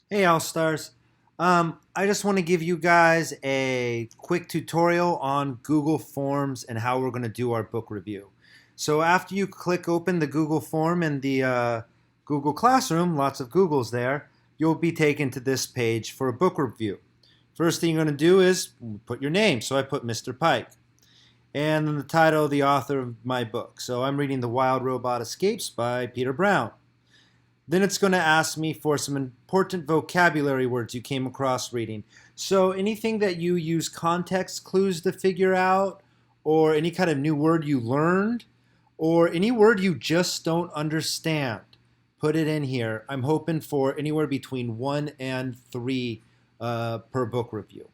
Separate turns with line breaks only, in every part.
Hey, All Stars. I just want to give you guys a quick tutorial on Google Forms and how we're going to do our book review. So after you click open the Google form in the Google Classroom, lots of Googles there, you'll be taken to this page for a book review. First thing you're going to do is put your name. So I put Mr. Pike. And then the title of the author of my book. So I'm reading The Wild Robot Escapes by Peter Brown. Then it's going to ask me for some important vocabulary words you came across reading. So anything that you use context clues to figure out, or any kind of new word you learned, or any word you just don't understand, put it in here. I'm hoping for anywhere between 1 and 3 per book review.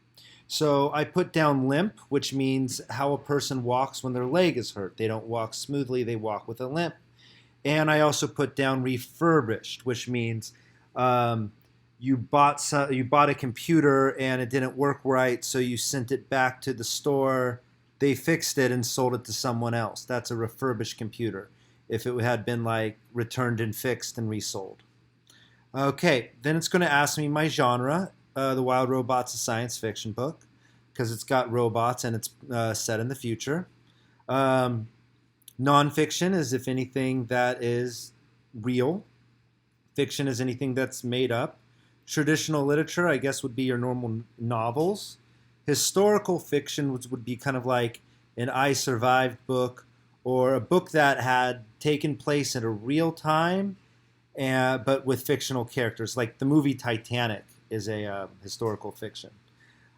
So I put down limp, which means how a person walks when their leg is hurt. They don't walk smoothly, they walk with a limp. And I also put down refurbished, which means you bought a computer and it didn't work right, so you sent it back to the store. They fixed it and sold it to someone else. That's a refurbished computer. If it had been like returned and fixed and resold. Okay, then it's going to ask me my genre. The Wild Robot's a science fiction book because it's got robots and it's set in the future. Um, Nonfiction is if anything that is real. Fiction is anything that's made up. Traditional literature, I guess, would be your normal novels. Historical fiction would be kind of like an I Survived book or a book that had taken place at a real time, but with fictional characters. Like the movie Titanic is a historical fiction.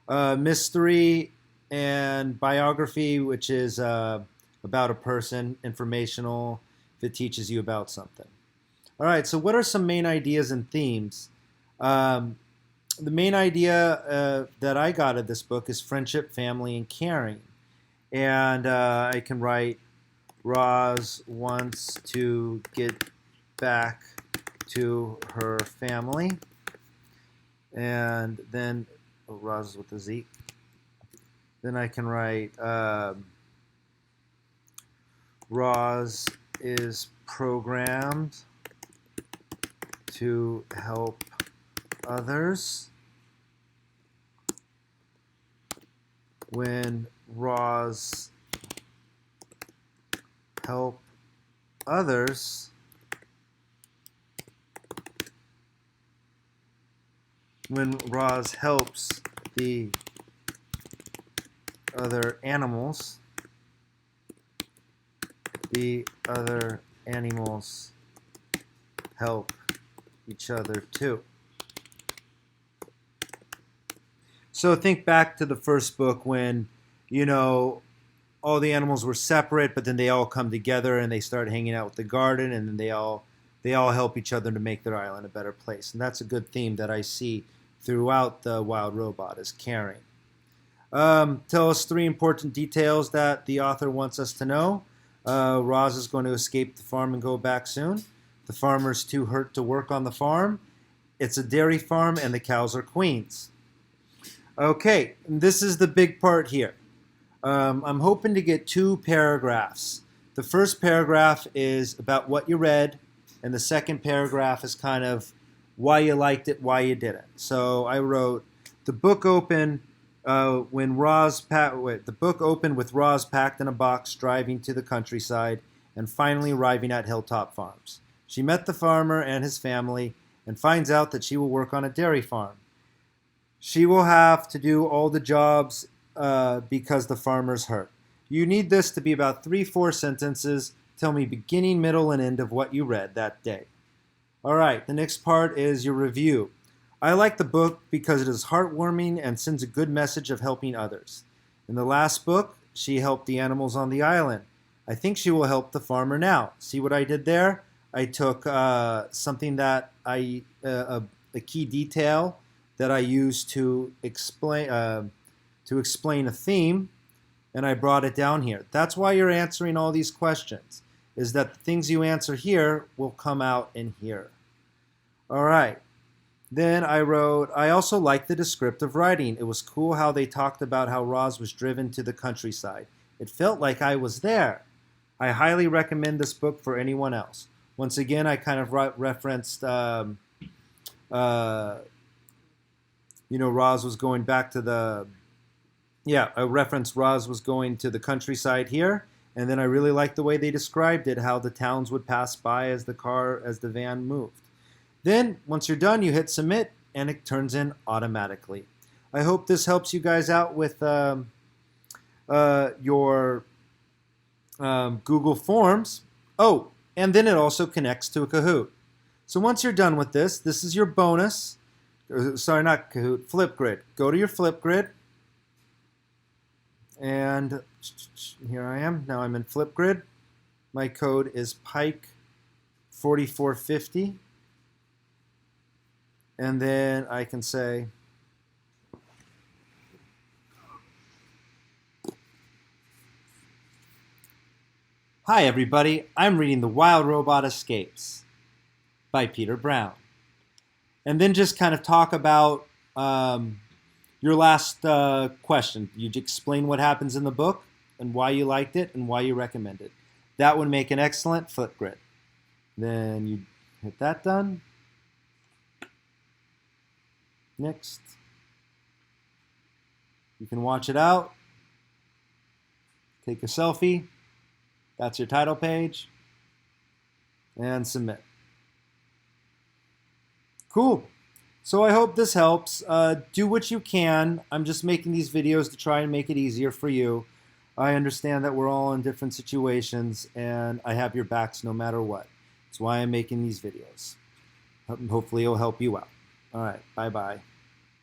Mystery and biography, which is about a person, informational, if it teaches you about something. All right, so what are some main ideas and themes? Um, the main idea that I got of this book is friendship, family, and caring. And I can write Roz wants to get back to her family. And then, oh, Roz with a Z. Then I can write Roz is programmed to help others. When Roz help others, when Roz helps the other animals, the other animals help each other too. So think back to the first book when, you know, all the animals were separate, but then they all come together and they start hanging out with the garden, and then they all help each other to make their island a better place. And that's a good theme that I see throughout the Wild Robot is caring. Tell us 3 important details that the author wants us to know. Roz is going to escape the farm and go back soon. The farmer's too hurt to work on the farm. It's a dairy farm and the cows are queens. Okay, this is the big part here. I'm hoping to get 2 paragraphs. The first paragraph is about what you read, and the second paragraph is kind of why you liked it, why you didn't. So I wrote the book opened the book opened with Roz packed in a box, driving to the countryside, and finally arriving at Hilltop Farms. She met the farmer and his family, and finds out that she will work on a dairy farm. She will have to do all the jobs because the farmer's hurt. You need this to be about 3, 4 sentences. Tell me beginning, middle, and end of what you read that day. All right, the next part is your review. I like the book because it is heartwarming and sends a good message of helping others. In the last book, she helped the animals on the island. I think she will help the farmer now. See what I did there? I took something that a key detail that I used to explain a theme, and I brought it down here. That's why you're answering all these questions, is that the things you answer here will come out in here. All right. Then I wrote, I also liked the descriptive writing. It was cool how they talked about how Roz was driven to the countryside. It felt like I was there. I highly recommend this book for anyone else. Once again, I kind of referenced uh, Roz was going back to the, yeah, I referenced Roz was going to the countryside here. And then I really liked the way they described it, how the towns would pass by as the van moved. Then, once you're done, you hit submit, and it turns in automatically. I hope this helps you guys out with your Google Forms. Oh, and then it also connects to a Kahoot. So once you're done with this is your bonus. Sorry, not Kahoot, Flipgrid. Go to your Flipgrid. And here I am. Now I'm in Flipgrid. My code is Pike4450. And then I can say, hi everybody, I'm reading The Wild Robot Escapes by Peter Brown. And then just kind of talk about your last question. You explain what happens in the book and why you liked it and why you recommend it. That would make an excellent Flipgrid. Then you hit that done. Next. You can watch it out. Take a selfie. That's your title page. And submit. Cool. So I hope this helps. Do what you can. I'm just making these videos to try and make it easier for you. I understand that we're all in different situations, and I have your backs no matter what. That's why I'm making these videos. Hopefully it'll help you out. All right. Bye-bye.